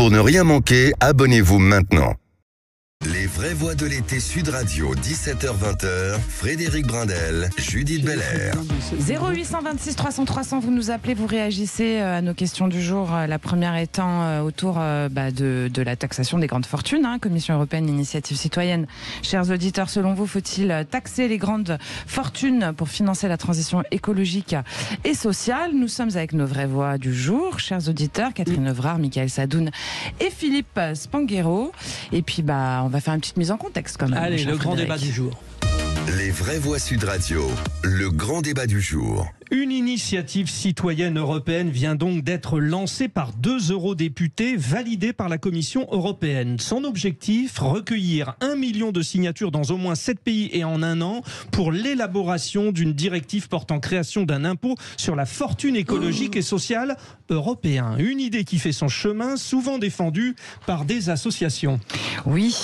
Pour ne rien manquer, abonnez-vous maintenant. Les vraies voix de l'été Sud Radio, 17h-20h, Frédéric Brindel, Judith Belair. 0826 300 300, vous nous appelez, vous réagissez à nos questions du jour. La première étant autour de la taxation des grandes fortunes, Commission européenne, initiative citoyenne. Chers auditeurs, selon vous, faut-il taxer les grandes fortunes pour financer la transition écologique et sociale? Nous sommes avec nos vraies voix du jour, chers auditeurs, Catherine Evrard, Michael Sadoun et Philippe Spanghero. Et puis, on va faire une petite mise en contexte quand même. Allez, le grand débat du jour. Les vraies voix Sud Radio, le grand débat du jour. Une initiative citoyenne européenne vient donc d'être lancée par 2 eurodéputés validés par la Commission européenne. Son objectif, recueillir 1 million de signatures dans au moins 7 pays et en un an pour l'élaboration d'une directive portant création d'un impôt sur la fortune écologique et sociale européen. Une idée qui fait son chemin, souvent défendue par des associations. Oui,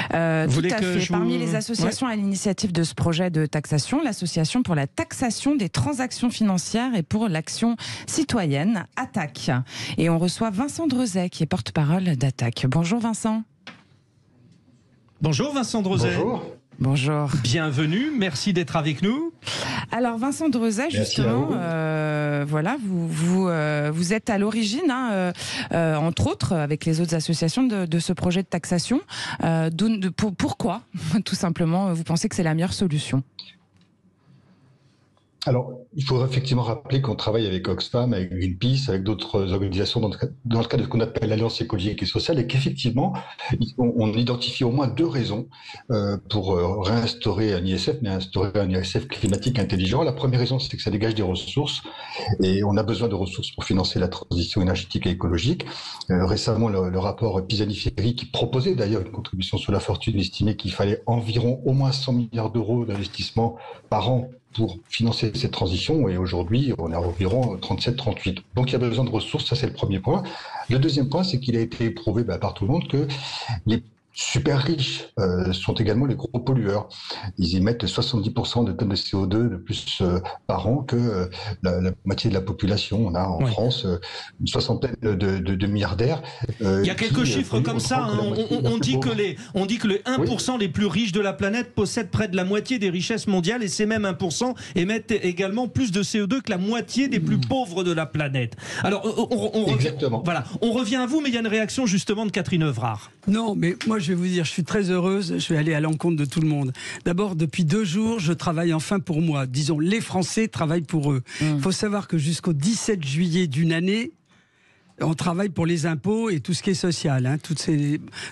tout à fait. Parmi les associations à l'initiative de ce projet de taxation, l'association pour la taxation des transactions financières et pour l'action citoyenne, ATTAC. Et on reçoit Vincent Drezet, qui est porte-parole d'ATTAC. Bonjour Vincent. Bonjour Vincent Drezet. Bonjour. Bonjour. Bienvenue, merci d'être avec nous. Alors Vincent Drezet, justement, vous êtes à l'origine, entre autres, avec les autres associations de ce projet de taxation. Pourquoi, tout simplement, vous pensez que c'est la meilleure solution ? Alors, il faudrait effectivement rappeler qu'on travaille avec Oxfam, avec Greenpeace, avec d'autres organisations dans le cadre de ce qu'on appelle l'Alliance écologique et sociale, et qu'effectivement, on identifie au moins 2 raisons pour réinstaurer un ISF, mais instaurer un ISF climatique intelligent. La première raison, c'est que ça dégage des ressources, et on a besoin de ressources pour financer la transition énergétique et écologique. Récemment, le rapport Pisani-Ferry, qui proposait d'ailleurs une contribution sur la fortune, estimait qu'il fallait environ au moins 100 milliards d'euros d'investissement par an pour financer cette transition, et aujourd'hui on est à environ 37-38. Donc il y a besoin de ressources, ça c'est le premier point. Le deuxième point, c'est qu'il a été éprouvé par tout le monde que les super riches sont également les gros pollueurs. Ils émettent 70% de tonnes de CO2 de plus par an que la moitié de la population. On a en France une soixantaine de milliardaires. Il y a quelques chiffres comme ça. On dit que les 1% les plus riches de la planète possèdent près de la moitié des richesses mondiales, et ces mêmes 1% émettent également plus de CO2 que la moitié des plus pauvres de la planète. Alors, on revient à vous, mais il y a une réaction justement de Catherine Evrard. Non, mais moi je vais vous dire, je suis très heureuse, je vais aller à l'encontre de tout le monde. D'abord, depuis 2 jours, je travaille enfin pour moi. Disons, les Français travaillent pour eux. Il faut savoir que jusqu'au 17 juillet d'une année, on travaille pour les impôts et tout ce qui est social.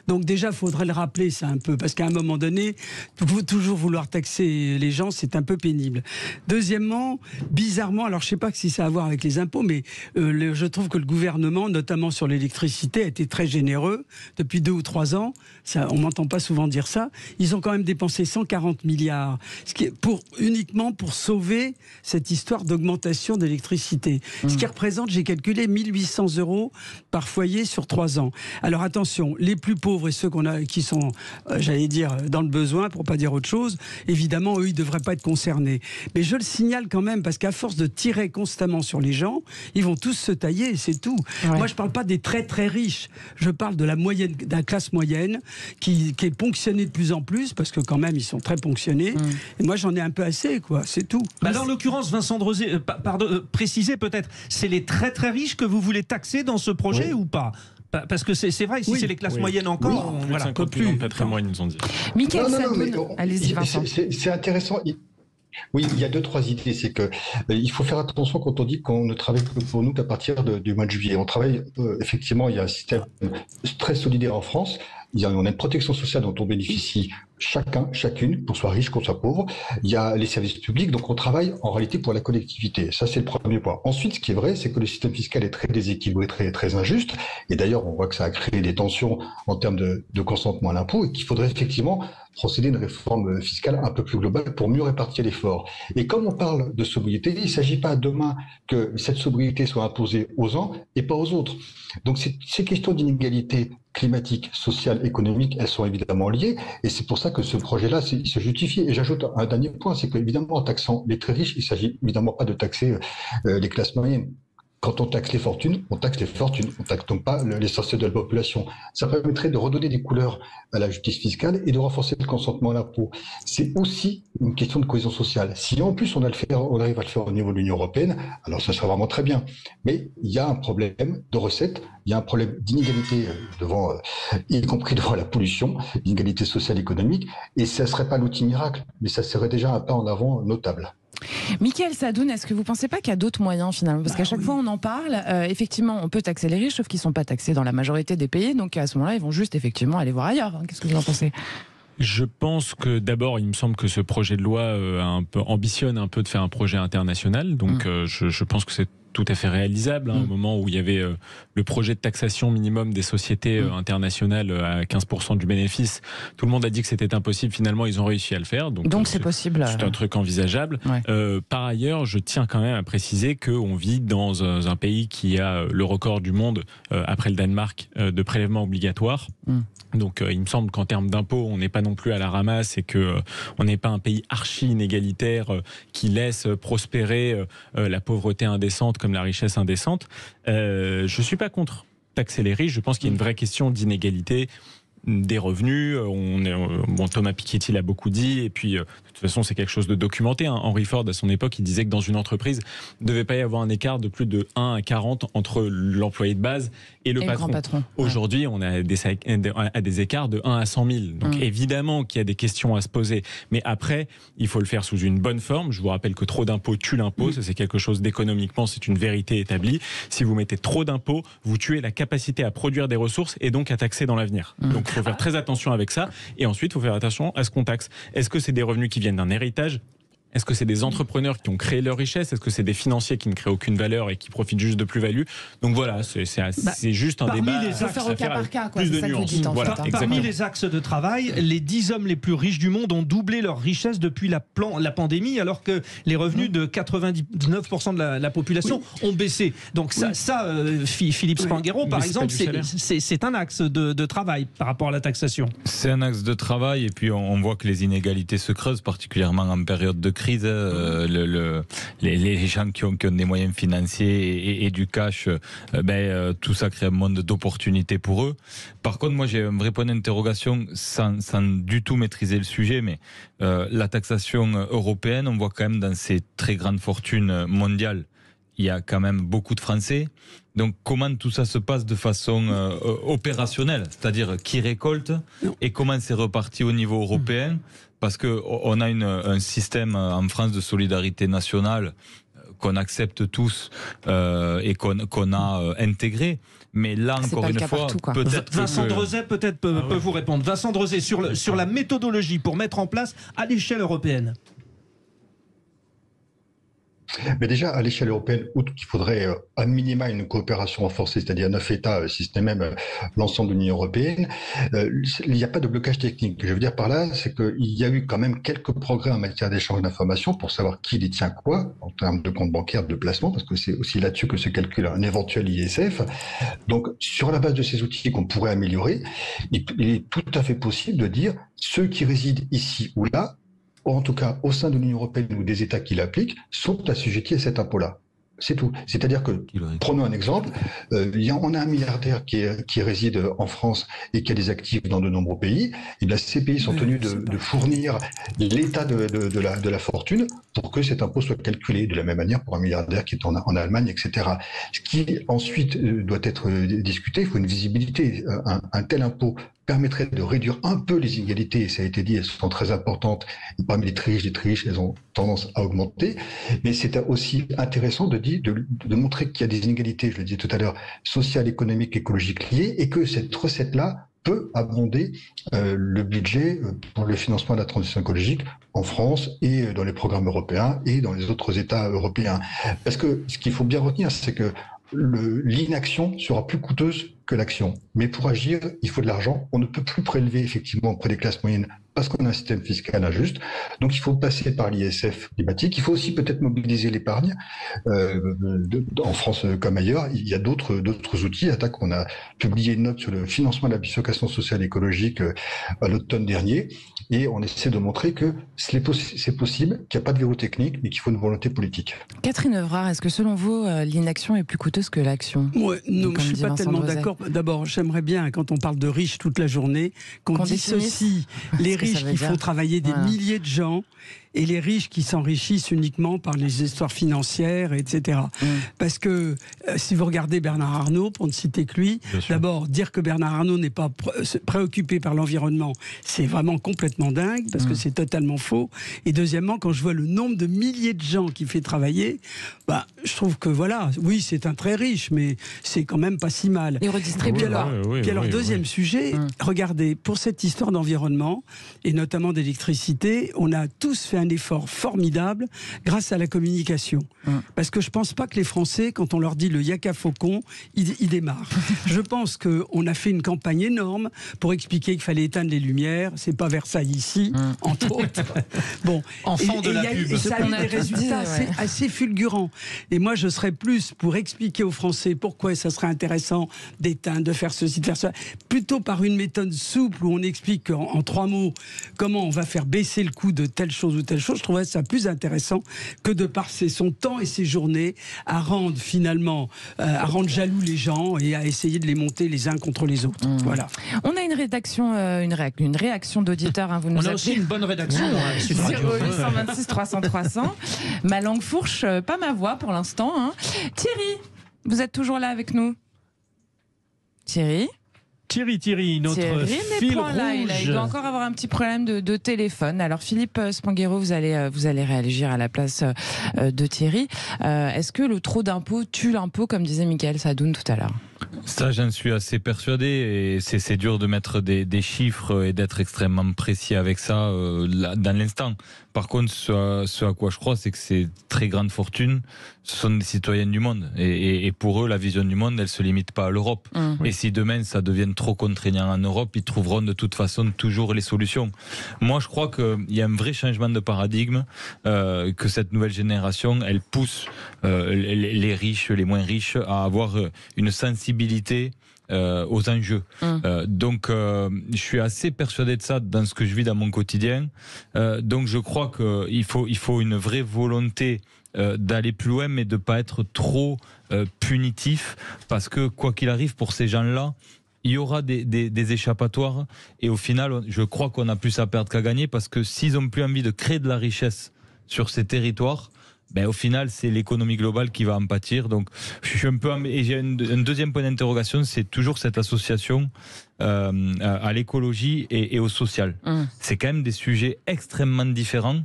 Donc déjà, il faudrait le rappeler ça un peu, parce qu'à un moment donné, toujours vouloir taxer les gens, c'est un peu pénible. Deuxièmement, bizarrement, alors je ne sais pas si ça a à voir avec les impôts, mais je trouve que le gouvernement, notamment sur l'électricité, a été très généreux depuis 2 ou 3 ans. Ça, on ne m'entend pas souvent dire ça. Ils ont quand même dépensé 140 milliards, ce qui est uniquement pour sauver cette histoire d'augmentation d'électricité. Ce qui représente, j'ai calculé, 1 800 € par foyer sur 3 ans. Alors attention, les plus pauvres et ceux qui sont, j'allais dire, dans le besoin, pour pas dire autre chose, évidemment, eux, ils devraient pas être concernés. Mais je le signale quand même, parce qu'à force de tirer constamment sur les gens, ils vont tous se tailler, c'est tout. Ouais. Moi, je parle pas des très très riches. Je parle de la moyenne, de la classe moyenne, qui est ponctionnée de plus en plus, parce que quand même, ils sont très ponctionnés. Et moi, j'en ai un peu assez, quoi. C'est tout. Dans l'occurrence, Vincent Drezet, précisez peut-être, c'est les très très riches que vous voulez taxer dans ce projet ou pas? Parce que c'est vrai, si c'est les classes moyennes encore, on ne peut plus. Patrimoine, ils nous ont dit. Michael Sadoun, allez-y Vincent. C'est intéressant. Oui, il y a 2-3 idées. C'est que il faut faire attention quand on dit qu'on ne travaille que pour nous qu'à partir du mois de juillet. On travaille effectivement. Il y a un système très solidaire en France. On a une protection sociale dont on bénéficie chacune, qu'on soit riche, qu'on soit pauvre. Il y a les services publics, donc on travaille en réalité pour la collectivité. Ça, c'est le premier point. Ensuite, ce qui est vrai, c'est que le système fiscal est très déséquilibré, très, très injuste. Et d'ailleurs, on voit que ça a créé des tensions en termes de consentement à l'impôt, et qu'il faudrait effectivement procéder à une réforme fiscale un peu plus globale pour mieux répartir l'effort. Et comme on parle de sobriété, il ne s'agit pas demain que cette sobriété soit imposée aux uns et pas aux autres. Donc ces questions d'inégalité climatique, sociale, économique, elles sont évidemment liées, et c'est pour ça que ce projet-là, il se justifie. Et j'ajoute un dernier point, c'est qu'évidemment, en taxant les très riches, il ne s'agit évidemment pas de taxer les classes moyennes. quand on taxe les fortunes, on taxe donc pas l'essentiel de la population. Ça permettrait de redonner des couleurs à la justice fiscale et de renforcer le consentement à l'impôt. C'est aussi une question de cohésion sociale. Si en plus on arrive à le faire au niveau de l'Union européenne, alors ça serait vraiment très bien. Mais il y a un problème de recettes, il y a un problème d'inégalité y compris devant la pollution, d'inégalité sociale et économique, et ça ne serait pas l'outil miracle, mais ça serait déjà un pas en avant notable. Mickaël Sadoun, est-ce que vous ne pensez pas qu'il y a d'autres moyens finalement? Parce qu'à chaque fois on en parle, effectivement on peut taxer les riches, sauf qu'ils ne sont pas taxés dans la majorité des pays, donc à ce moment-là ils vont juste effectivement aller voir ailleurs. Qu'est-ce que vous en pensez? Je pense que d'abord, il me semble que ce projet de loi ambitionne un peu de faire un projet international, donc je pense que c'est tout à fait réalisable, au moment où il y avait le projet de taxation minimum des sociétés internationales à 15% du bénéfice. Tout le monde a dit que c'était impossible, finalement ils ont réussi à le faire. Donc c'est possible. C'est un truc envisageable. Ouais. Par ailleurs, je tiens quand même à préciser qu'on vit dans un pays qui a le record du monde, après le Danemark, de prélèvements obligatoires. Donc il me semble qu'en termes d'impôts, on n'est pas non plus à la ramasse et qu'on n'est pas un pays archi inégalitaire qui laisse prospérer la pauvreté indécente comme la richesse indécente. Je ne suis pas contre taxer les riches. Je pense qu'il y a une vraie question d'inégalité des revenus. Thomas Piketty l'a beaucoup dit, et puis de toute façon c'est quelque chose de documenté. Henry Ford à son époque il disait que dans une entreprise il ne devait pas y avoir un écart de plus de 1 à 40 entre l'employé de base et le patron. Aujourd'hui on a des écarts de 1 à 100 000, donc évidemment qu'il y a des questions à se poser, mais après il faut le faire sous une bonne forme. Je vous rappelle que trop d'impôts tue l'impôt, ça c'est quelque chose d'économiquement, c'est une vérité établie. Si vous mettez trop d'impôts, vous tuez la capacité à produire des ressources et donc à taxer dans l'avenir. Donc il faut faire très attention avec ça, et ensuite il faut faire attention à ce qu'on taxe. Est-ce que c'est des revenus qui viennent d'un héritage? Est-ce que c'est des entrepreneurs qui ont créé leur richesse? Est-ce que c'est des financiers qui ne créent aucune valeur et qui profitent juste de plus-value? Donc voilà, c'est juste un débat. Il faut faire au cas par cas, quoi. Plus de nuances. Voilà, parmi les axes de travail, les 10 hommes les plus riches du monde ont doublé leur richesse depuis la pandémie, alors que les revenus de 99% de la population ont baissé. Donc Philippe Spanghero, par exemple, c'est un axe de travail par rapport à la taxation. C'est un axe de travail, et puis on voit que les inégalités se creusent, particulièrement en période de crise. Les gens qui ont des moyens financiers et du cash, tout ça crée un monde d'opportunités pour eux. Par contre, moi j'ai un vrai point d'interrogation sans du tout maîtriser le sujet, mais la taxation européenne, on voit quand même dans ces très grandes fortunes mondiales, il y a quand même beaucoup de Français. Donc comment tout ça se passe de façon opérationnelle, c'est-à-dire qui récolte et comment c'est reparti au niveau européen? Parce qu'on a un système en France de solidarité nationale qu'on accepte tous et qu'on a intégré. Mais là, encore une fois, peut-être Vincent Drezet peut vous répondre. Vincent Drezet, sur la méthodologie pour mettre en place à l'échelle européenne. Mais déjà, à l'échelle européenne, outre qu'il faudrait à minima une coopération renforcée, c'est-à-dire 9 États, si ce n'est même l'ensemble de l'Union européenne, il n'y a pas de blocage technique. Je veux dire par là, c'est qu'il y a eu quand même quelques progrès en matière d'échange d'informations pour savoir qui détient quoi, en termes de compte bancaire, de placement, parce que c'est aussi là-dessus que se calcule un éventuel ISF. Donc, sur la base de ces outils qu'on pourrait améliorer, il est tout à fait possible de dire ceux qui résident ici ou là, ou en tout cas au sein de l'Union européenne ou des États qui l'appliquent, sont assujettis à cet impôt-là. C'est tout. C'est-à-dire que, prenons un exemple, on a un milliardaire qui réside en France et qui a des actifs dans de nombreux pays, et bien ces pays sont tenus de fournir l'état de la fortune pour que cet impôt soit calculé de la même manière pour un milliardaire qui est en Allemagne, etc. Ce qui ensuite doit être discuté, il faut une visibilité. Un tel impôt permettrait de réduire un peu les inégalités, et ça a été dit, elles sont très importantes, et parmi les très riches, elles ont tendance à augmenter, mais c'est aussi intéressant de montrer qu'il y a des inégalités, je le disais tout à l'heure, sociales, économiques, écologiques liées, et que cette recette-là peut abonder le budget pour le financement de la transition écologique en France et dans les programmes européens et dans les autres États européens. Parce que ce qu'il faut bien retenir, c'est que l'inaction sera plus coûteuse que l'action. Mais pour agir, il faut de l'argent. On ne peut plus prélever effectivement auprès des classes moyennes parce qu'on a un système fiscal injuste. Donc il faut passer par l'ISF climatique. Il faut aussi peut-être mobiliser l'épargne. En France comme ailleurs, il y a d'autres outils. On a publié une note sur le financement de la bifurcation sociale et écologique à l'automne dernier. Et on essaie de montrer que c'est possible, qu'il n'y a pas de verrou technique, mais qu'il faut une volonté politique. Catherine Evrard, est-ce que selon vous, l'inaction est plus coûteuse que l'action ? Ouais, non, je ne suis pas tellement d'accord. D'abord, j'aimerais bien, quand on parle de riches toute la journée, qu'on dissocie les riches qui font travailler des milliers de gens et les riches qui s'enrichissent uniquement par les histoires financières, etc. Parce que si vous regardez Bernard Arnault, pour ne citer que lui, d'abord, dire que Bernard Arnault n'est pas préoccupé par l'environnement, c'est vraiment complètement dingue, parce que c'est totalement faux. Et deuxièmement, quand je vois le nombre de milliers de gens qu'il fait travailler, je trouve que voilà, oui, c'est un très riche, mais c'est quand même pas si mal. Et redistribue. Puis alors, deuxième sujet, regardez, pour cette histoire d'environnement, et notamment d'électricité, on a tous fait un effort formidable grâce à la communication. Parce que je pense pas que les Français, quand on leur dit le yaka faucon, ils démarrent. Je pense qu'on a fait une campagne énorme pour expliquer qu'il fallait éteindre les lumières. C'est pas Versailles ici, entre autres. Bon. Enfant de la pub. Et ça a eu des résultats assez fulgurants. Et moi, je serais plus pour expliquer aux Français pourquoi ça serait intéressant d'éteindre, de faire ceci, de faire cela, plutôt par une méthode souple où on explique en 3 mots comment on va faire baisser le coût de telle chose ou telle chose. Je trouverais ça plus intéressant que de passer son temps et ses journées à rendre finalement, à rendre jaloux les gens et à essayer de les monter les uns contre les autres. Voilà. On a une réaction d'auditeurs. Vous nous on a aussi une bonne rédaction. 0826 300 300. Ma langue fourche, pas ma voix pour l'instant. Thierry, vous êtes toujours là avec nous ? Thierry, notre fil rouge. Là, il doit encore avoir un petit problème de téléphone. Alors Philippe Spanghero, vous allez réagir à la place de Thierry. Est-ce que le trop d'impôts tue l'impôt, comme disait Mickaël Sadoun tout à l'heure ? Ça, j'en suis assez persuadé, et c'est dur de mettre des chiffres et d'être extrêmement précis avec ça dans l'instant. Par contre, ce à quoi je crois, c'est que ces très grandes fortunes, ce sont des citoyens du monde. Et pour eux, la vision du monde, elle se limite pas à l'Europe. Et si demain, ça devient trop contraignant en Europe, ils trouveront de toute façon toujours les solutions. Moi, je crois qu'il y a un vrai changement de paradigme, que cette nouvelle génération, elle pousse les riches, les moins riches, à avoir une sensibilité aux enjeux. Donc je suis assez persuadé de ça dans ce que je vis dans mon quotidien. Donc je crois qu'il faut une vraie volonté d'aller plus loin, mais de pas être trop punitif, parce que quoi qu'il arrive, pour ces gens-là, il y aura des échappatoires, et au final, je crois qu'on a plus à perdre qu'à gagner, parce que s'ils ont plus envie de créer de la richesse sur ces territoires, au final, c'est l'économie globale qui va en pâtir. Donc, je suis un peu. Et j'ai un deuxième point d'interrogation, c'est toujours cette association à l'écologie et au social. C'est quand même des sujets extrêmement différents,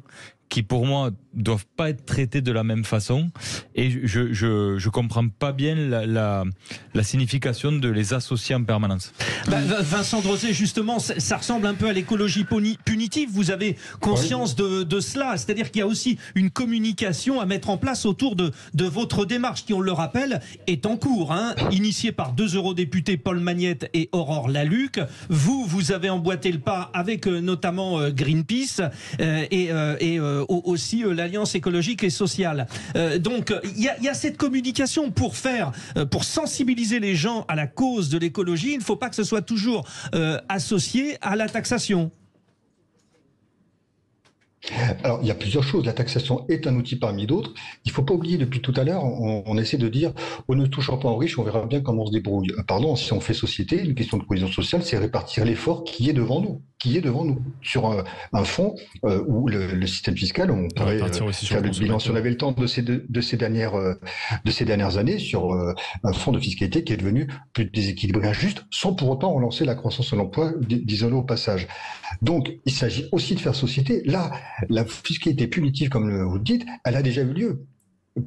qui pour moi doivent pas être traités de la même façon, et je comprends pas bien la signification de les associer en permanence. Vincent Drosé, justement, ça ressemble un peu à l'écologie punitive. Vous avez conscience de cela, c'est-à-dire qu'il y a aussi une communication à mettre en place autour de votre démarche, qui, on le rappelle, est en cours, initiée par 2 eurodéputés, Paul Magnette et Aurore Lalucq. Vous avez emboîté le pas avec notamment Greenpeace et aussi l'Alliance écologique et sociale. Donc il y a cette communication pour sensibiliser les gens à la cause de l'écologie. Il ne faut pas que ce soit toujours associé à la taxation. Alors, il y a plusieurs choses. La taxation est un outil parmi d'autres. Il ne faut pas oublier, depuis tout à l'heure, on essaie de dire, on ne touchera pas aux riches, on verra bien comment on se débrouille. Pardon, si on fait société, une question de cohésion sociale, c'est répartir l'effort qui est devant nous. Sur un fonds où le système fiscal, on pourrait faire le bilan, si on avait le temps, de ces dernières années, sur un fonds de fiscalité qui est devenu plus déséquilibré, injuste, sans pour autant relancer la croissance de l'emploi, disons-le au passage. Donc, il s'agit aussi de faire société. Là, la fiscalité punitive, comme vous le dites, elle a déjà eu lieu.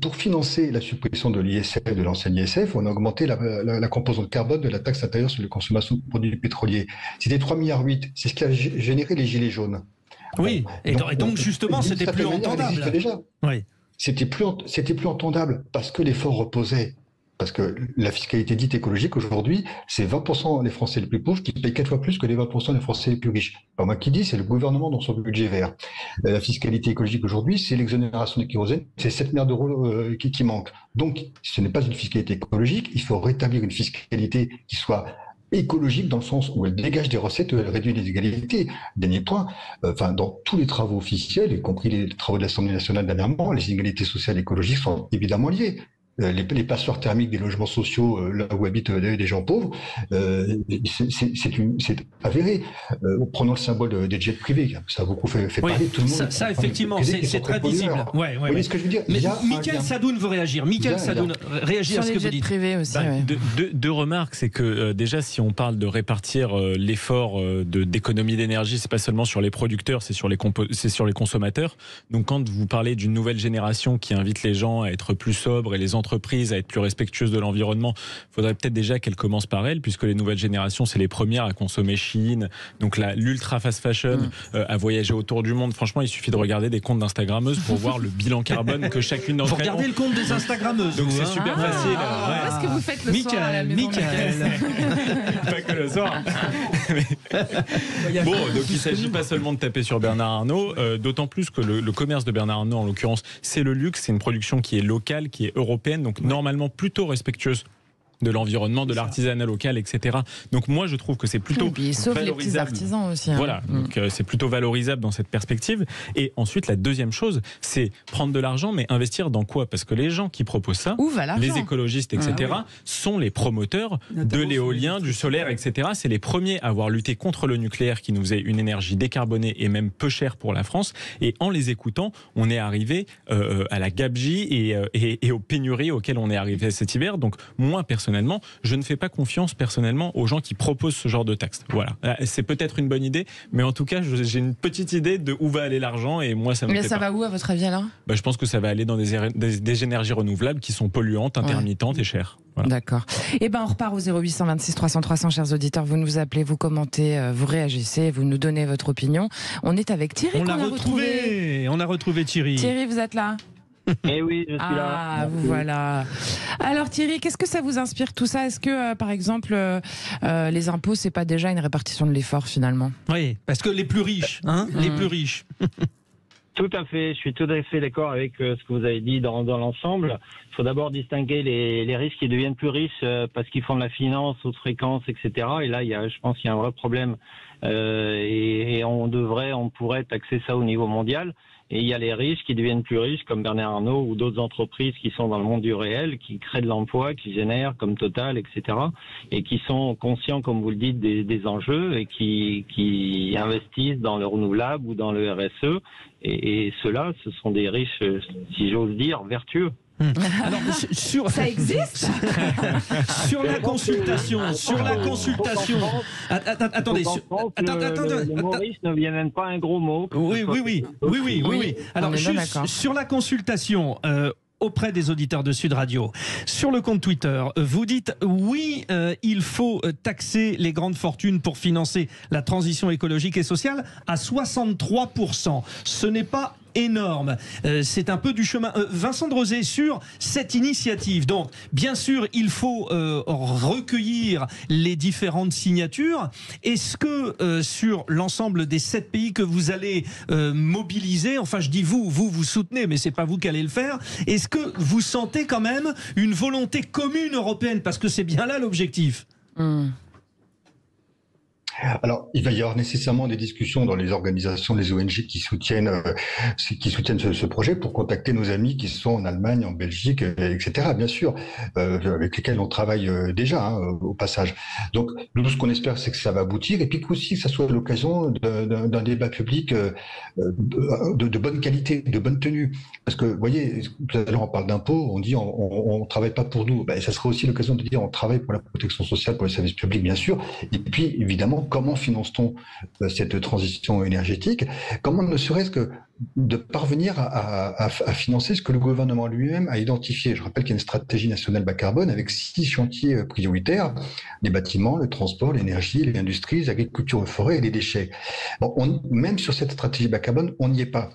Pour financer la suppression de l'ISF, de l'ancienne ISF, on a augmenté la composante carbone de la taxe intérieure sur les consommations de produits pétroliers. C'était 3,8 milliards. C'est ce qui a généré les gilets jaunes. Oui, et donc justement, c'était plus entendable. Déjà. Oui. C'était plus entendable parce que l'effort reposait Parce que la fiscalité dite écologique, aujourd'hui, c'est 20% des Français les plus pauvres qui payent 4 fois plus que les 20% des Français les plus riches. Pas moi qui dis, c'est le gouvernement dans son budget vert. La fiscalité écologique aujourd'hui, c'est l'exonération du kérosène, c'est 7 milliards d'euros qui manquent. Donc, ce n'est pas une fiscalité écologique, il faut rétablir une fiscalité qui soit écologique dans le sens où elle dégage des recettes, où elle réduit les inégalités. Dernier point, dans tous les travaux officiels, y compris les travaux de l'Assemblée nationale dernièrement, les inégalités sociales et écologiques sont évidemment liées. Les passoires thermiques des logements sociaux là où habitent des gens pauvres, c'est avéré. Prenons le symbole des jets privés, ça a beaucoup fait parler tout le monde. Ça effectivement, c'est très visible. Vous voyez ce que je veux dire. Mais Mickaël Sadoun veut réagir. Mickaël Sadoun, réagit à ce que vous dites. Privés aussi, deux remarques, c'est que déjà, si on parle de répartir l'effort d'économie d'énergie, c'est pas seulement sur les producteurs, c'est sur les consommateurs. Donc, quand vous parlez d'une nouvelle génération qui invite les gens à être plus sobres et les entreprises à être plus respectueuses de l'environnement, il faudrait peut-être déjà qu'elles commencent par elles, puisque les nouvelles générations, c'est les premières à consommer Shein, donc l'ultra fast fashion, à voyager autour du monde. Franchement, il suffit de regarder des comptes d'Instagrammeuses pour voir le bilan carbone que chacune d'entre elles ont. Regardez le compte des Instagrammeuses. Donc c'est super facile. Qu'est-ce que vous faites le soir à la maison, Pas que le soir. Bon, donc il ne s'agit pas seulement de taper sur Bernard Arnault, d'autant plus que le commerce de Bernard Arnault, en l'occurrence, c'est le luxe, c'est une production qui est locale, qui est européenne, donc normalement plutôt respectueuse de l'environnement, de l'artisanat local, etc. Donc moi, je trouve que c'est plutôt sauf les petits artisans aussi. Hein. Voilà, donc c'est plutôt valorisable dans cette perspective. Et ensuite, la deuxième chose, c'est prendre de l'argent, mais investir dans quoi? Parce que les gens qui proposent ça, les écologistes, etc., sont les promoteurs de l'éolien, du solaire, etc. C'est les premiers à avoir lutté contre le nucléaire, qui nous faisait une énergie décarbonée et même peu chère pour la France. Et en les écoutant, on est arrivé à la gabegie et aux pénuries auxquelles on est arrivé cet hiver. Donc moi, personnellement, je ne fais pas confiance personnellement aux gens qui proposent ce genre de taxes. Voilà, c'est peut-être une bonne idée, mais en tout cas, j'ai une petite idée de où va aller l'argent et moi, ça me. Mais ça va où à votre avis alors? Je pense que ça va aller dans des énergies renouvelables qui sont polluantes, intermittentes et chères. Voilà. D'accord. Et on repart au 0826 300 300, chers auditeurs. Vous nous appelez, vous commentez, vous réagissez, vous nous donnez votre opinion. On est avec Thierry. On l'a retrouvé. On a retrouvé Thierry. Thierry, vous êtes là? Eh oui, je suis là. Ah, voilà. Alors Thierry, qu'est-ce que ça vous inspire tout ça? Est-ce que, par exemple, les impôts, c'est pas déjà une répartition de l'effort finalement? Oui, parce que les plus riches, les plus riches. Tout à fait, je suis tout à fait d'accord avec ce que vous avez dit dans l'ensemble. Il faut d'abord distinguer les risques qui deviennent plus riches parce qu'ils font de la finance, haute fréquence, etc. Et là, je pense qu'il y a un vrai problème et on pourrait taxer ça au niveau mondial. Et il y a les riches qui deviennent plus riches, comme Bernard Arnault ou d'autres entreprises qui sont dans le monde du réel, qui créent de l'emploi, qui génèrent, comme Total, etc. Et qui sont conscients, comme vous le dites, des enjeux et qui investissent dans le renouvelable ou dans le RSE. Et ceux-là, ce sont des riches, si j'ose dire, vertueux. Alors, ça existe. Sur la consultation, attendez, le mot riche ne vient même pas un gros mot. Oui. Alors, juste sur la consultation. Auprès des auditeurs de Sud Radio. Sur le compte Twitter, vous dites oui, il faut taxer les grandes fortunes pour financer la transition écologique et sociale à 63%. Ce n'est pas énorme. C'est un peu du chemin. Vincent Drozé, sur cette initiative, donc bien sûr il faut recueillir les différentes signatures. Est-ce que sur l'ensemble des 7 pays que vous allez mobiliser, enfin je dis vous soutenez, mais c'est pas vous qui allez le faire, est-ce que vous sentez quand même une volonté commune européenne, parce que c'est bien là l'objectif? Alors, il va y avoir nécessairement des discussions dans les organisations, les ONG qui soutiennent ce projet pour contacter nos amis qui sont en Allemagne, en Belgique, etc. Bien sûr, avec lesquels on travaille déjà au passage. Donc, nous, ce qu'on espère, c'est que ça va aboutir et puis qu'aussi que ça soit l'occasion d'un débat public de bonne qualité, de bonne tenue. Parce que, vous voyez, tout à l'heure on parle d'impôts, on dit on travaille pas pour nous. Ça sera aussi l'occasion de dire on travaille pour la protection sociale, pour les services publics, bien sûr. Et puis, évidemment, comment finance-t-on cette transition énergétique? Comment ne serait-ce que de parvenir à financer ce que le gouvernement lui-même a identifié? Je rappelle qu'il y a une stratégie nationale bas carbone avec 6 chantiers prioritaires: les bâtiments, le transport, l'énergie, l'industrie, l'agriculture, les forêts et les déchets. Bon, même sur cette stratégie bas carbone, on n'y est pas.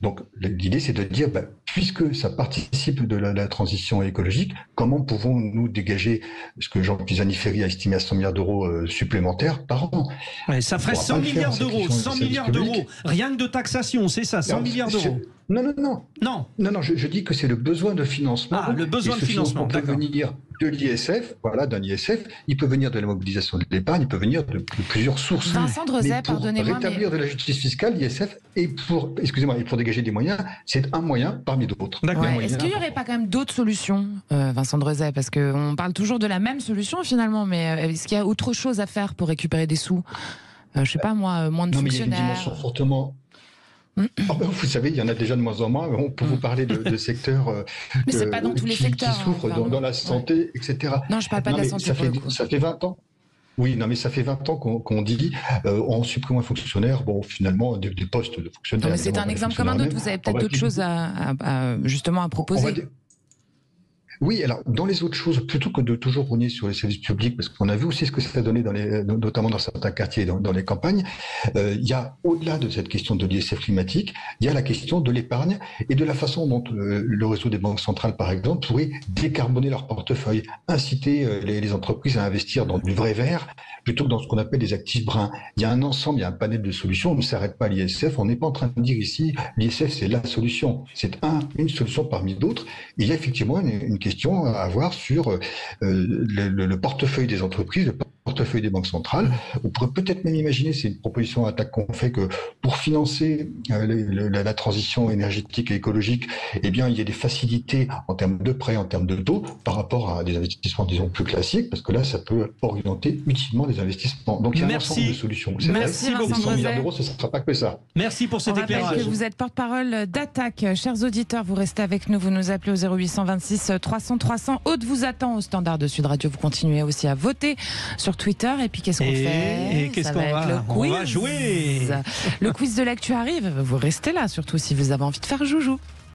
Donc l'idée, c'est de dire, puisque ça participe de la transition écologique, comment pouvons-nous dégager ce que Jean Pisani-Ferry a estimé à 100 milliards d'euros supplémentaires par an? Ouais, ça ferait 100 milliards d'euros, 100 milliards d'euros, rien que de taxation, c'est ça, 100 milliards d'euros. Non, je dis que c'est le besoin de financement. Ah, le besoin de financement, peut venir de l'ISF, d'un ISF, il peut venir de la mobilisation de l'épargne, il peut venir de plusieurs sources. Vincent Drezet, pardonnez-moi. Pour rétablir de la justice fiscale, l'ISF, et pour dégager des moyens, c'est un moyen parmi d'autres. Ouais. Est-ce qu'il n'y aurait pas quand même d'autres solutions, Vincent Drezet? Parce qu'on parle toujours de la même solution finalement, mais est-ce qu'il y a autre chose à faire pour récupérer des sous? Je ne sais pas moi, moins de fonctionnaires. Mais il y a une dimension fortement... Vous savez, il y en a déjà de moins en moins. On peut vous parler de secteurs mais c'est pas dans tous les secteurs, qui souffrent dans la santé, etc. Non, je ne parle pas de la santé. Ça fait 20 ans. Oui, non, mais ça fait 20 ans qu'on dit, en supprimant un fonctionnaire, finalement, des postes de fonctionnaires. Non, mais c'est un exemple comme un autre. Vous avez peut-être d'autres choses justement à proposer. Oui, alors dans les autres choses, plutôt que de toujours rogner sur les services publics, parce qu'on a vu aussi ce que ça a donné notamment dans certains quartiers, dans les campagnes, il y a au-delà de cette question de l'ISF climatique, il y a la question de l'épargne et de la façon dont le réseau des banques centrales, par exemple, pourrait décarboner leur portefeuille, inciter les entreprises à investir dans du vrai vert plutôt que dans ce qu'on appelle des actifs bruns. Il y a un ensemble, il y a un panel de solutions. On ne s'arrête pas à l'ISF. On n'est pas en train de dire ici l'ISF c'est la solution. C'est une solution parmi d'autres. Il y a effectivement une question à avoir sur le portefeuille des entreprises, le portefeuille des banques centrales. On pourrait peut-être même imaginer, c'est une proposition d'attaque qu'on fait, que pour financer la transition énergétique et écologique, eh bien, il y a des facilités en termes de prêts, en termes de taux, par rapport à des investissements, disons, plus classiques, parce que là, ça peut orienter utilement des investissements. Donc, il y a un ensemble de solutions. Merci beaucoup. 100 milliards d'euros, ce ne sera pas que ça. Merci pour cet éclairage. On rappelle que vous êtes porte-parole d'Attaque. Chers auditeurs, vous restez avec nous, vous nous appelez au 0826 300 300. Aude vous attend au standard de Sud Radio. Vous continuez aussi à voter sur Twitter. Et puis, qu'est-ce qu'on fait? Et qu'est-ce qu'on va? On va jouer. Le quiz de l'actu arrive. Vous restez là, surtout si vous avez envie de faire joujou.